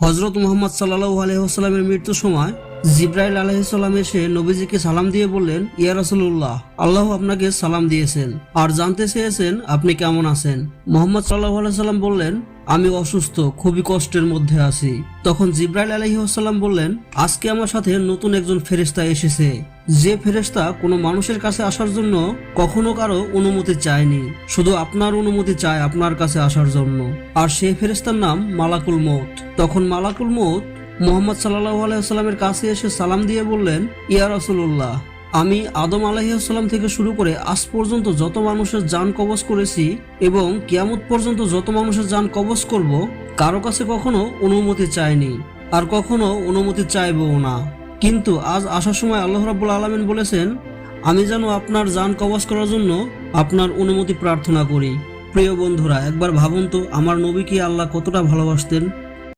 হযরত মুহাম্মদ সাল্লাল্লাহু আলাইহি ওয়াসাল্লামের মৃত্যুর সময় জিবরাইল আলাইহিস সালাম এসে নবীজিকে সালাম দিয়ে বললেন, ইয়া রাসূলুল্লাহ, আল্লাহ আপনাকে সালাম দিয়েছেন আর জানতে চেয়েছেন আপনি কেমন আছেন। মুহাম্মদ সাল্লাল্লাহু আলাইহি সাল্লাম বললেন, আমি অসুস্থ, খুবই কষ্টের মধ্যে আছি। তখন জিবরাইল আলাইহিস সালাম বললেন, আজকে আমার সাথে নতুন একজন ফেরেশতা এসেছে, যে ফেরেশতা কোনো মানুষের কাছে আসার জন্য কখনো কারো অনুমতি চায়নি, শুধু আপনার অনুমতি চায় আপনার কাছে আসার জন্য। আর সেই ফেরেশতার নাম মালাকুল মউত। তখন মালাকুল মউত মুহাম্মদ সাল্লাল্লাহু আলাইহি ওয়াসাল্লামের কাছে এসে সালাম দিয়ে বললেন, ইয়া রাসূলুল্লাহ, আমি আদম আলাইহিস সালাম থেকে শুরু করে আজ পর্যন্ত যত মানুষের জান কবজ করেছি এবং কিয়ামত পর্যন্ত যত মানুষের জান কবজ করব, কারো কাছে কখনো অনুমতি চাইনি আর কখনো অনুমতি চাইবও না। কিন্তু আজ আসার সময় আল্লাহ রাব্বুল আলামিন বলেছেন, আমি যেন আপনার জান কবজ করার জন্য আপনার অনুমতি প্রার্থনা করি। প্রিয় বন্ধুরা, একবার ভাবুন তো আমার নবীকে আল্লাহ কতটা ভালোবাসতেন।